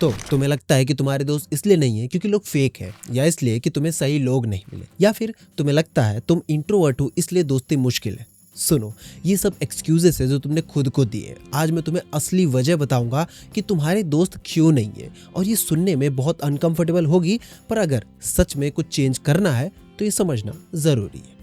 तो तुम्हें लगता है कि तुम्हारे दोस्त इसलिए नहीं है क्योंकि लोग फेक है, या इसलिए कि तुम्हें सही लोग नहीं मिले, या फिर तुम्हें लगता है तुम इंट्रोवर्ट हो इसलिए दोस्ती मुश्किल है। सुनो, ये सब एक्सक्यूजेस है जो तुमने खुद को दिए। आज मैं तुम्हें असली वजह बताऊंगा कि तुम्हारे दोस्त क्यों नहीं है, और ये सुनने में बहुत अनकंफर्टेबल होगी, पर अगर सच में कुछ चेंज करना है तो ये समझना जरूरी है।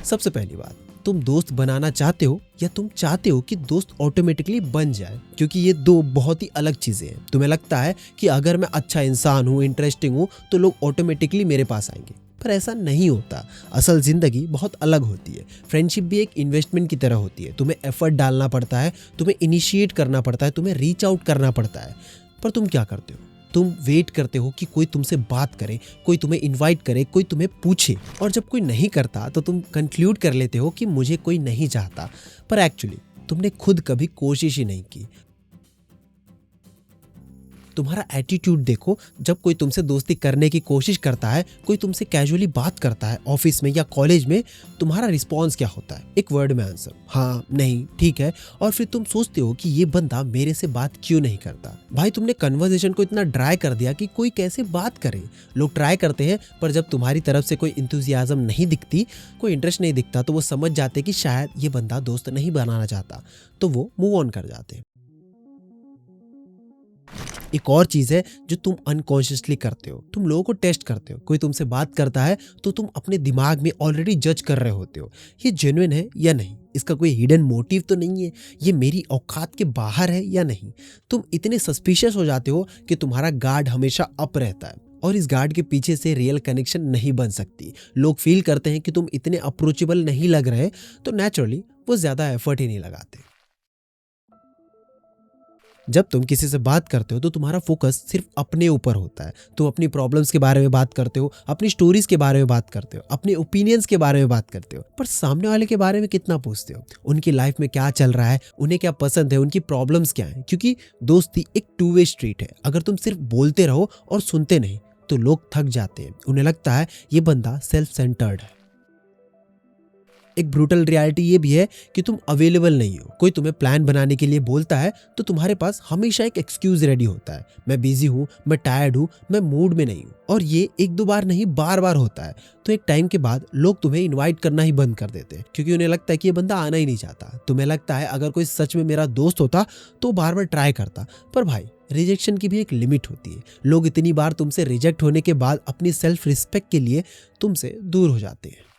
सबसे पहली बात, तुम दोस्त बनाना चाहते हो या तुम चाहते हो कि दोस्त ऑटोमेटिकली बन जाए? क्योंकि ये दो बहुत ही अलग चीजें हैं। तुम्हें लगता है कि अगर मैं अच्छा इंसान हूँ, इंटरेस्टिंग हूँ, तो लोग ऑटोमेटिकली मेरे पास आएंगे, पर ऐसा नहीं होता। असल जिंदगी बहुत अलग होती है। फ्रेंडशिप भी एक इन्वेस्टमेंट की तरह होती है। तुम्हें एफर्ट डालना पड़ता है, तुम्हें इनिशिएट करना पड़ता है, तुम्हें रीच आउट करना पड़ता है। पर तुम क्या करते हो? तुम वेट करते हो कि कोई तुमसे बात करे, कोई तुम्हें इनवाइट करे, कोई तुम्हें पूछे, और जब कोई नहीं करता तो तुम कंक्लूड कर लेते हो कि मुझे कोई नहीं चाहता, पर एक्चुअली तुमने खुद कभी कोशिश ही नहीं की। तुम्हारा एटीट्यूड देखो, जब कोई तुमसे दोस्ती करने की कोशिश करता है, कोई तुमसे कैजुअली बात करता है ऑफिस में या कॉलेज में, तुम्हारा रिस्पॉन्स क्या होता है? एक वर्ड में आंसर, हाँ, नहीं, ठीक है। और फिर तुम सोचते हो कि ये बंदा मेरे से बात क्यों नहीं करता। भाई, तुमने कन्वर्सेशन को इतना ड्राई कर दिया कि कोई कैसे बात करे। लोग ट्राई करते हैं, पर जब तुम्हारी तरफ से कोई इंथुजियाज्म नहीं दिखती, कोई इंटरेस्ट नहीं दिखता, तो वो समझ जाते कि शायद ये बंदा दोस्त नहीं बनाना चाहता, तो वो मूव ऑन कर जाते हैं। एक और चीज है जो तुम अनकॉन्शियसली करते हो, तुम लोगों को टेस्ट करते हो। कोई तुमसे बात करता है तो तुम अपने दिमाग में ऑलरेडी जज कर रहे होते हो, ये जेन्युइन है या नहीं, इसका कोई हिडन मोटिव तो नहीं है, ये मेरी औकात के बाहर है या नहीं। तुम इतने सस्पिशियस हो जाते हो कि तुम्हारा गार्ड हमेशा अप रहता है, और इस गार्ड के पीछे से रियल कनेक्शन नहीं बन सकती। लोग फील करते हैं कि तुम इतने अप्रोचेबल नहीं लग रहे, तो नेचुरली वो ज्यादा एफर्ट ही नहीं लगाते। जब तुम किसी से बात करते हो तो तुम्हारा फोकस सिर्फ अपने ऊपर होता है। तुम अपनी प्रॉब्लम्स के बारे में बात करते हो, अपनी स्टोरीज के बारे में बात करते हो, अपने ओपिनियंस के बारे में बात करते हो, पर सामने वाले के बारे में कितना पूछते हो? उनकी लाइफ में क्या चल रहा है, उन्हें क्या पसंद है, उनकी प्रॉब्लम्स क्या है? क्योंकि दोस्ती एक टू वे स्ट्रीट है। अगर तुम सिर्फ बोलते रहो और सुनते नहीं, तो लोग थक जाते हैं। उन्हें लगता है ये बंदा सेल्फ सेंटर्ड है। एक ब्रूटल रियलिटी ये भी है कि तुम अवेलेबल नहीं हो। कोई तुम्हें प्लान बनाने के लिए बोलता है तो तुम्हारे पास हमेशा एक एक्सक्यूज रेडी होता है। मैं बिजी हूँ, मैं टायर्ड हूँ, मैं मूड में नहीं हूँ। और ये एक दो बार नहीं, बार बार होता है। तो एक टाइम के बाद लोग तुम्हें इनवाइट करना ही बंद कर देते हैं, क्योंकि उन्हें लगता है कि ये बंदा आना ही नहीं चाहता। तुम्हें लगता है अगर कोई सच में मेरा दोस्त होता तो बार बार ट्राई करता। पर भाई, रिजेक्शन की भी एक लिमिट होती है। लोग इतनी बार तुमसे रिजेक्ट होने के बाद अपनी सेल्फ रिस्पेक्ट के लिए तुमसे दूर हो जाते हैं।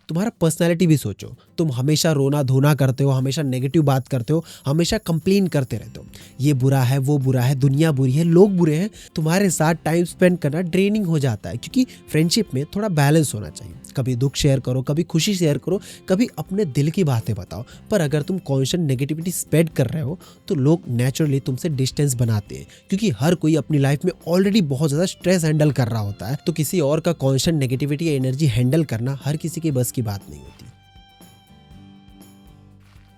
तुम्हारा पर्सनालिटी भी सोचो। तुम हमेशा रोना धोना करते हो, हमेशा नेगेटिव बात करते हो, हमेशा कंप्लेन करते रहते हो, ये बुरा है, वो बुरा है, दुनिया बुरी है, लोग बुरे हैं। तुम्हारे साथ टाइम स्पेंड करना ड्रेनिंग हो जाता है, क्योंकि फ्रेंडशिप में थोड़ा बैलेंस होना चाहिए। कभी दुख शेयर करो, कभी खुशी शेयर करो, कभी अपने दिल की बातें बताओ। पर अगर तुम कॉन्स्टेंट नेगेटिविटी स्प्रेड कर रहे हो तो लोग नेचुरली तुमसे डिस्टेंस बनाते हैं, क्योंकि हर कोई अपनी लाइफ में ऑलरेडी बहुत ज्यादा स्ट्रेस हैंडल कर रहा होता है। तो किसी और का कॉन्स्टेंट नेगेटिविटी या एनर्जी हैंडल करना हर किसी के बस की बात नहीं होती।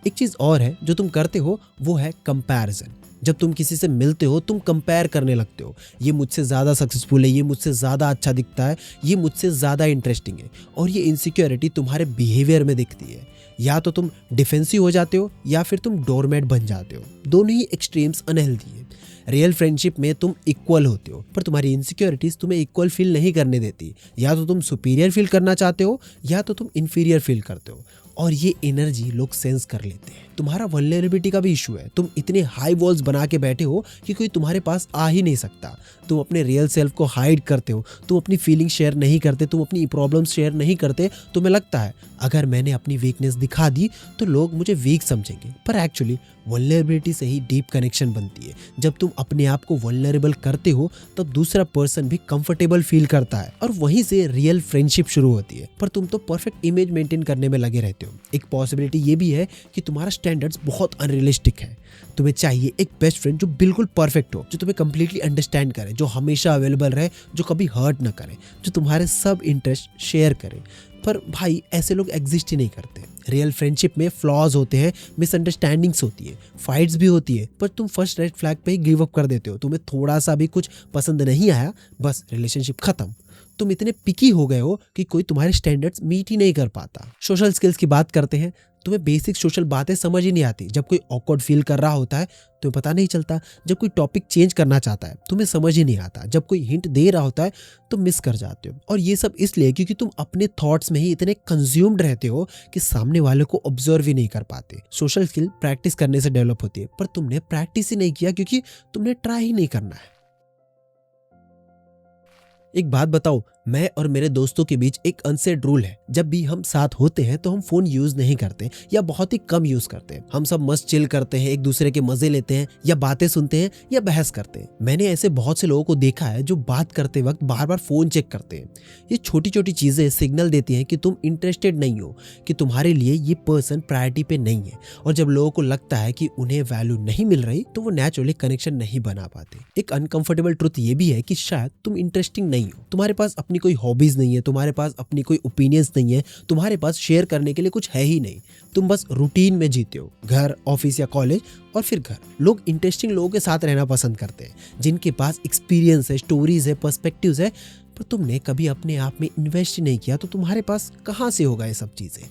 एक चीज और है जो तुम करते हो, वो है कंपैरिजन। जब तुम किसी से मिलते हो तुम कंपेयर करने लगते हो। ये मुझसे ज़्यादा सक्सेसफुल है, ये मुझसे ज़्यादा अच्छा दिखता है, ये मुझसे ज़्यादा इंटरेस्टिंग है। और ये इनसिक्योरिटी तुम्हारे बिहेवियर में दिखती है। या तो तुम डिफेंसिव हो जाते हो या फिर तुम डोरमैट बन जाते हो। दोनों ही एक्सट्रीम्स अनहेल्दी है। रियल फ्रेंडशिप में तुम इक्वल होते हो, पर तुम्हारी इनसिक्योरिटीज तुम्हें इक्वल फील नहीं करने देती। या तो तुम सुपीरियर फील करना चाहते हो या तो तुम इन्फीरियर फील करते हो, और ये एनर्जी लोग सेंस कर लेते हैं। तुम्हारा वल्नरेबिलिटी का भी इशू है। तुम इतने हाई वॉल्स बना के बैठे हो कि कोई तुम्हारे पास आ ही नहीं सकता। तुम अपने रियल सेल्फ को हाइड करते हो, तुम अपनी फीलिंग शेयर नहीं करते, तुम अपनी प्रॉब्लम्स शेयर नहीं करते। तुम्हें लगता है अगर मैंने अपनी वीकनेस दिखा दी तो लोग मुझे वीक समझेंगे, पर एक्चुअली वल्नरेबिलिटी से ही डीप कनेक्शन बनती है। जब तुम अपने आप को वल्नरेबल करते हो तब दूसरा पर्सन भी कंफर्टेबल फील करता है, और वहीं से रियल फ्रेंडशिप शुरू होती है। पर तुम तो परफेक्ट इमेज मेंटेन करने में लगे रहते हो। एक पॉसिबिलिटी ये भी है कि तुम्हारा स्टैंडर्ड्स बहुत अनरियलिस्टिक है। तुम्हें चाहिए एक बेस्ट फ्रेंड जो बिल्कुल परफेक्ट हो, जो तुम्हें कंप्लीटली अंडरस्टैंड करे, जो हमेशा अवेलेबल रहे, जो कभी हर्ट ना करे, जो तुम्हारे सब इंटरेस्ट शेयर करे। पर भाई, ऐसे लोग एग्जिस्ट ही नहीं करते। रियल फ्रेंडशिप में फ्लॉज होते हैं, मिसअंडरस्टैंडिंग्स होती है, फाइट्स भी होती है, पर तुम फर्स्ट रेड फ्लैग पे ही गिव अप कर देते हो। तुम्हें थोड़ा सा भी कुछ पसंद नहीं आया, बस रिलेशनशिप खत्म। तुम इतने पिकी हो गए हो कि कोई तुम्हारे स्टैंडर्ड्स मीट ही नहीं कर पाता। सोशल स्किल्स की बात करते हैं, तुम्हें बेसिक सोशल बातें समझ ही नहीं आती। जब कोई ऑकवर्ड फील कर रहा होता है तुम्हें पता नहीं चलता। जब कोई टॉपिक चेंज करना चाहता है तुम्हें समझ ही नहीं आता। जब कोई हिंट दे रहा होता है तुम मिस कर जाते हो। और ये सब इसलिए क्योंकि तुम अपने थॉट्स में ही इतने कंज्यूम्ड रहते हो कि सामने वाले को ऑब्जर्व ही नहीं कर पाते। सोशल स्किल प्रैक्टिस करने से डेवलप होती है, पर तुमने प्रैक्टिस ही नहीं किया क्योंकि तुमने ट्राई ही नहीं करना है। एक बात बताओ, मैं और मेरे दोस्तों के बीच एक अनसेड रूल है। जब भी हम साथ होते हैं तो हम फोन यूज नहीं करते या बहुत ही कम यूज करते हैं। हम सब मस्त चिल करते हैं, एक दूसरे के मजे लेते हैं या बातें सुनते हैं या बहस करते हैं। मैंने ऐसे बहुत से लोगों को देखा है जो बात करते वक्त बार बार फोन चेक करते हैं। ये छोटी छोटी चीजें सिग्नल देती हैं कि तुम इंटरेस्टेड नहीं हो, कि तुम्हारे लिए ये पर्सन प्रायोरिटी पे नहीं है। और जब लोगों को लगता है कि उन्हें वैल्यू नहीं मिल रही तो वो नेचुरली कनेक्शन नहीं बना पाते। एक अनकंफर्टेबल ट्रुथ ये भी है कि शायद तुम इंटरेस्टिंग नहीं हो, तुम्हारे पास अपनी कोई हॉबीज नहीं है, तुम्हारे पास अपनी कोई ओपिनियंस नहीं है, तुम्हारे पास शेयर करने के लिए कुछ है ही नहीं। तुम बस रूटीन में जीते हो, घर, ऑफिस या कॉलेज और फिर घर। लोग इंटरेस्टिंग लोगों के साथ रहना पसंद करते हैं, जिनके पास एक्सपीरियंस है, स्टोरीज है, पर्सपेक्टिव्स है। पर तुमने कभी अपने आप में इन्वेस्ट नहीं किया तो तुम्हारे पास कहाँ से होगा ये सब चीजें।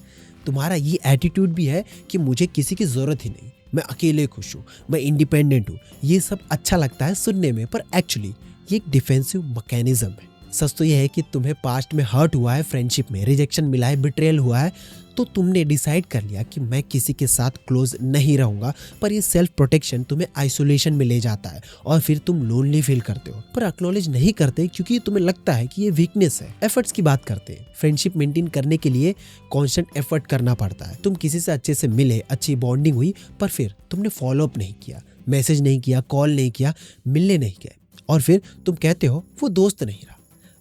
तुम्हारा ये एटीट्यूड भी है कि मुझे किसी की जरूरत ही नहीं, मैं अकेले खुश हूँ, मैं इंडिपेंडेंट हूँ। ये सब अच्छा लगता है सुनने में, पर एक्चुअली ये एक डिफेंसिव मैकेनिज्म है। सच तो यह है कि तुम्हें पास्ट में हर्ट हुआ है, फ्रेंडशिप में रिजेक्शन मिला है, बिट्रेयल हुआ है, तो तुमने डिसाइड कर लिया कि मैं किसी के साथ क्लोज नहीं रहूंगा। पर ये सेल्फ प्रोटेक्शन तुम्हें आइसोलेशन में ले जाता है और फिर तुम लोनली फील करते हो, पर एक्नॉलेज नहीं करते क्योंकि तुम्हें लगता है कि ये वीकनेस है। एफर्ट्स की बात करते हैं। फ्रेंडशिप मेंटेन करने के लिए कॉन्स्टेंट एफर्ट करना पड़ता है। तुम किसी से अच्छे से मिले, अच्छी बॉन्डिंग हुई, पर फिर तुमने फॉलो अप नहीं किया, मैसेज नहीं किया, कॉल नहीं किया, मिलने नहीं गए, और फिर तुम कहते हो वो दोस्त नहीं रहा।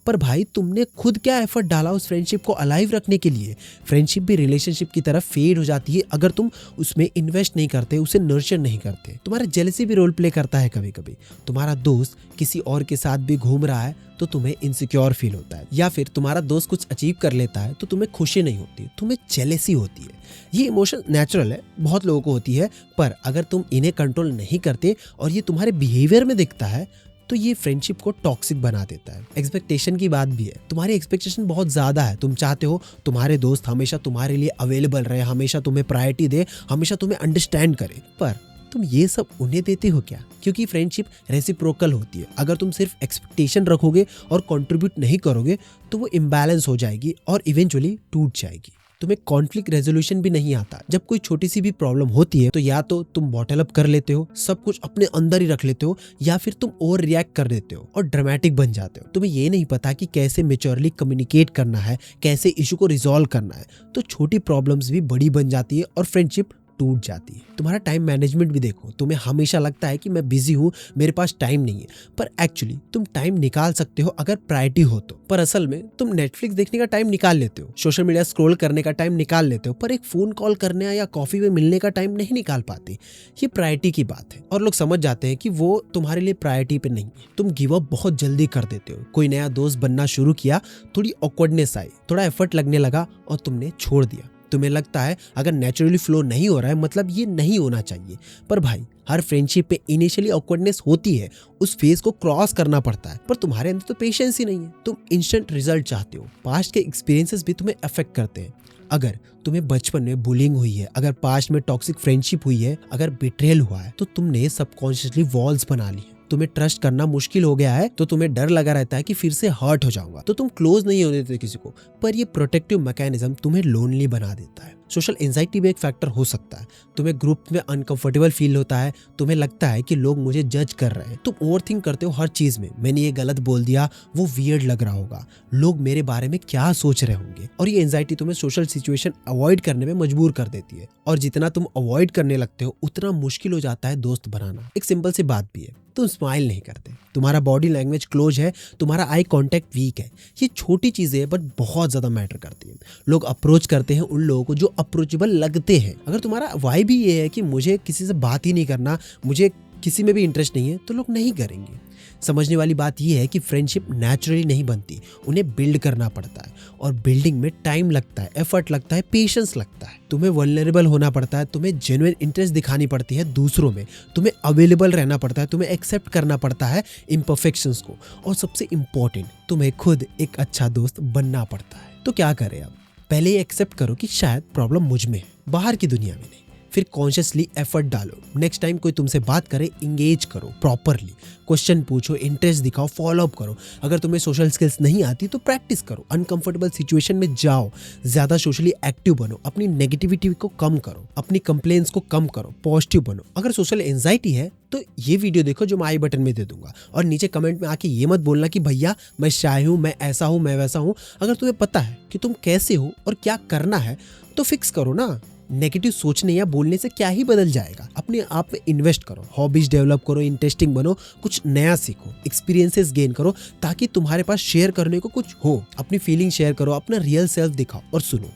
पर भाई तुमने खुद क्या एफर्ट डाला उस फ्रेंडशिप को अलाइव रखने के लिए। फ्रेंडशिप भी रिलेशनशिप की तरफ फेड हो जाती है अगर तुम उसमें इन्वेस्ट नहीं करते, उसे नर्चर नहीं करते। तुम्हारा जेलसी भी रोल प्ले करता है कभी कभी। तुम्हारा दोस्त किसी और के साथ भी घूम रहा है तो तुम्हें इनसिक्योर फील होता है, या फिर तुम्हारा दोस्त कुछ अचीव कर लेता है तो तुम्हें खुशी नहीं होती, तुम्हें जेलसी होती है। ये इमोशन नेचुरल है, बहुत लोगों को होती है, पर अगर तुम इन्हें कंट्रोल नहीं करते और ये तुम्हारे बिहेवियर में दिखता है तो ये फ्रेंडशिप को टॉक्सिक बना देता है। एक्सपेक्टेशन की बात भी है। तुम्हारी एक्सपेक्टेशन बहुत ज्यादा है। तुम चाहते हो तुम्हारे दोस्त हमेशा तुम्हारे लिए अवेलेबल रहे, हमेशा तुम्हें प्रायोरिटी दे, हमेशा तुम्हें अंडरस्टैंड करे। पर तुम ये सब उन्हें देते हो क्या? क्योंकि फ्रेंडशिप रेसिप्रोकल होती है। अगर तुम सिर्फ एक्सपेक्टेशन रखोगे और कंट्रीब्यूट नहीं करोगे तो वो इम्बैलेंस हो जाएगी और इवेंचुअली टूट जाएगी। तुम्हें कॉन्फ्लिक्ट रेजोल्यूशन भी नहीं आता। जब कोई छोटी सी भी प्रॉब्लम होती है तो या तो तुम बॉटल अप कर लेते हो, सब कुछ अपने अंदर ही रख लेते हो, या फिर तुम ओवर रिएक्ट कर देते हो और ड्रामेटिक बन जाते हो। तुम्हें ये नहीं पता कि कैसे मैच्योरली कम्युनिकेट करना है, कैसे इशू को रिजॉल्व करना है। तो छोटी प्रॉब्लम्स भी बड़ी बन जाती है और फ्रेंडशिप टूट जाती है। तुम्हारा टाइम मैनेजमेंट भी देखो। तुम्हें हमेशा लगता है कि मैं बिजी हूँ, मेरे पास टाइम नहीं है, पर एक्चुअली तुम टाइम निकाल सकते हो अगर प्रायोरिटी हो तो। पर असल में तुम नेटफ्लिक्स देखने का टाइम निकाल लेते हो, सोशल मीडिया स्क्रॉल करने का टाइम निकाल लेते हो, पर एक फोन कॉल करने या कॉफी में मिलने का टाइम नहीं निकाल पाते। ये प्रायोरिटी की बात है और लोग समझ जाते हैं कि वो तुम्हारे लिए प्रायोरिटी पे नहीं है। तुम गिव अप बहुत जल्दी कर देते हो। कोई नया दोस्त बनना शुरू किया, थोड़ी ऑकवर्डनेस आई, थोड़ा एफर्ट लगने लगा और तुमने छोड़ दिया। तुम्हें लगता है अगर नेचुरली फ्लो नहीं हो रहा है मतलब ये नहीं होना चाहिए। पर भाई हर फ्रेंडशिप पे इनिशियली ऑकवर्डनेस होती है, उस फेज को क्रॉस करना पड़ता है। पर तुम्हारे अंदर तो पेशेंस ही नहीं है, तुम इंस्टेंट रिजल्ट चाहते हो। पास्ट के एक्सपीरियंसेस भी तुम्हें अफेक्ट करते हैं। अगर तुम्हें बचपन में बुलिंग हुई है, अगर पास्ट में टॉक्सिक फ्रेंडशिप हुई है, अगर बिट्रेयल हुआ है, तो तुमने सबकॉन्शियसली वॉल्स बना ली है। तुम्हें ट्रस्ट करना मुश्किल हो गया है तो तुम्हें डर लगा रहता है कि फिर से हर्ट हो जाऊंगा, तो तुम क्लोज नहीं होने देते किसी को। पर ये प्रोटेक्टिव मैकेनिज्म तुम्हें लोनली बना देता है। सोशल एंजाइटी भी एक फैक्टर हो सकता है। तुम्हें ग्रुप में अनकंफर्टेबल फील होता है, तुम्हें लगता है कि लोग मुझे जज कर रहे हैं, तुम ओवरथिंक करते हो हर चीज में। मैंने ये गलत बोल दिया, वो वियर्ड लग रहा होगा, लोग मेरे बारे में क्या सोच रहे होंगे। और ये एंजाइटी तुम्हें सोशल सिचुएशन अवॉइड करने में मजबूर कर देती है। और जितना तुम अवॉइड करने लगते हो उतना मुश्किल हो जाता है दोस्त बनाना। एक सिंपल सी बात भी है, तुम स्माइल नहीं करते, तुम्हारा बॉडी लैंग्वेज क्लोज है, तुम्हारा आई कांटेक्ट वीक है। ये छोटी चीजें हैं बट बहुत ज्यादा मैटर करती है। लोग अप्रोच करते हैं उन लोगों को जो अप्रोचेबल लगते हैं। अगर तुम्हारा वाइब भी ये है कि मुझे किसी से बात ही नहीं करना, मुझे किसी में भी इंटरेस्ट नहीं है तो लोग नहीं करेंगे। समझने वाली बात यह है कि फ्रेंडशिप नेचुरली नहीं बनती, उन्हें बिल्ड करना पड़ता है और बिल्डिंग में टाइम लगता है, एफर्ट लगता है, पेशेंस लगता है। तुम्हें वल्नरेबल होना पड़ता है, तुम्हें जेन्युइन इंटरेस्ट दिखानी पड़ती है दूसरों में, तुम्हें अवेलेबल रहना पड़ता है, तुम्हें एक्सेप्ट करना पड़ता है इम्परफेक्शंस को, और सबसे इम्पोर्टेंट तुम्हें खुद एक अच्छा दोस्त बनना पड़ता है। तो क्या करें अब? पहले ये एक्सेप्ट करो कि शायद प्रॉब्लम मुझ में है, बाहर की दुनिया में नहीं। फिर कॉन्शियसली एफर्ट डालो। नेक्स्ट टाइम कोई तुमसे बात करे, इंगेज करो प्रॉपरली, क्वेश्चन पूछो, इंटरेस्ट दिखाओ, फॉलो अप करो। अगर तुम्हें सोशल स्किल्स नहीं आती तो प्रैक्टिस करो, अनकंफर्टेबल सिचुएशन में जाओ, ज्यादा सोशली एक्टिव बनो, अपनी नेगेटिविटी को कम करो, अपनी कंप्लेंट्स को कम करो, पॉजिटिव बनो। अगर सोशल एंजाइटी है तो ये वीडियो देखो जो मैं आई बटन में दे दूंगा, और नीचे कमेंट में आके ये मत बोलना कि भैया मैं शाय हूँ, मैं ऐसा हूँ, मैं वैसा हूँ। अगर तुम्हें पता है कि तुम कैसे हो और क्या करना है तो फिक्स करो ना। नेगेटिव सोचने या बोलने से क्या ही बदल जाएगा? अपने आप में इन्वेस्ट करो, हॉबीज डेवलप करो, इंटरेस्टिंग बनो, कुछ नया सीखो, एक्सपीरियंसेस गेन करो ताकि तुम्हारे पास शेयर करने को कुछ हो। अपनी फीलिंग शेयर करो, अपना रियल सेल्फ दिखाओ। और सुनो,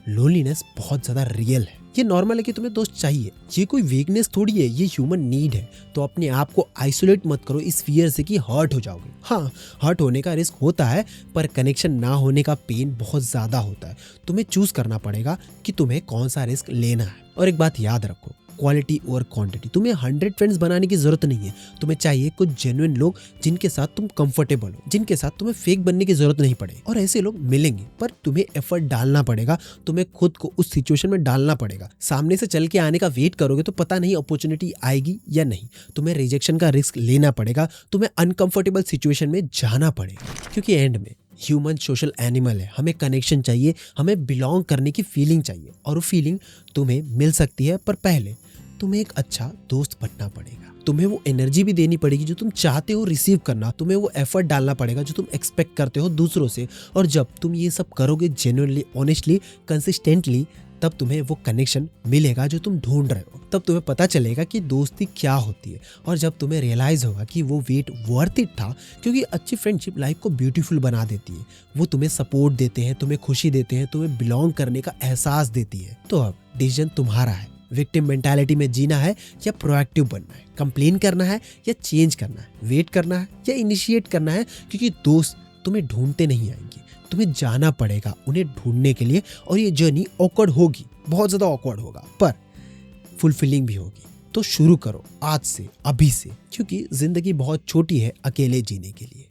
लोनलीनेस बहुत ज्यादा रियल है। ये नॉर्मल है कि तुम्हें दोस्त चाहिए, ये कोई वीकनेस थोड़ी है, ये ह्यूमन नीड है। तो अपने आप को आइसोलेट मत करो इस फियर से कि हर्ट हो जाओगे। हाँ, हर्ट होने का रिस्क होता है, पर कनेक्शन ना होने का पेन बहुत ज्यादा होता है। तुम्हें चूज करना पड़ेगा कि तुम्हें कौन सा रिस्क लेना है। और एक बात याद रखो, क्वालिटी ओवर क्वांटिटी। तुम्हें 100 फ्रेंड्स बनाने की जरूरत नहीं है, तुम्हें चाहिए कुछ जेन्युइन लोग जिनके साथ तुम कंफर्टेबल हो, जिनके साथ तुम्हें फेक बनने की जरूरत नहीं पड़े। और ऐसे लोग मिलेंगे, पर तुम्हें एफर्ट डालना पड़ेगा, तुम्हें खुद को उस सिचुएशन में डालना पड़ेगा। सामने से चल के आने का वेट करोगे तो पता नहीं अपॉर्चुनिटी आएगी या नहीं। तुम्हें रिजेक्शन का रिस्क लेना पड़ेगा, तुम्हें अनकंफर्टेबल सिचुएशन में जाना पड़ेगा, क्योंकि एंड में ह्यूमन सोशल एनिमल है। हमें कनेक्शन चाहिए, हमें बिलोंग करने की फीलिंग चाहिए, और वो फीलिंग तुम्हें मिल सकती है, पर पहले तुम्हें एक अच्छा दोस्त बनना पड़ेगा। तुम्हें वो एनर्जी भी देनी पड़ेगी जो तुम चाहते हो रिसीव करना, तुम्हें वो एफर्ट डालना पड़ेगा जो तुम एक्सपेक्ट करते हो दूसरों से। और जब तुम ये सब करोगे जेन्युइनली, ऑनेस्टली, कंसिस्टेंटली, तब तुम्हें वो कनेक्शन मिलेगा जो तुम ढूंढ रहे हो। तब तुम्हें पता चलेगा कि दोस्ती क्या होती है, और जब तुम्हें रियलाइज होगा कि वो वेट वर्थ इट था, क्योंकि अच्छी फ्रेंडशिप लाइफ को ब्यूटीफुल बना देती है। वो तुम्हें सपोर्ट देते हैं, तुम्हें खुशी देते हैं, तुम्हें बिलोंग करने का एहसास देती है। तो अब डिसीजन तुम्हारा है, विक्टिम मेंटालिटी में जीना है या प्रोएक्टिव बनना है, कंप्लेन करना है या चेंज करना है, वेट करना है या इनिशिएट करना है। क्योंकि दोस्त तुम्हें ढूंढते नहीं आएंगे, तुम्हें जाना पड़ेगा उन्हें ढूंढने के लिए। और ये जर्नी ऑकवर्ड होगी, बहुत ज्यादा ऑकवर्ड होगा, पर फुलफिलिंग भी होगी। तो शुरू करो आज से, अभी से, क्योंकि जिंदगी बहुत छोटी है अकेले जीने के लिए।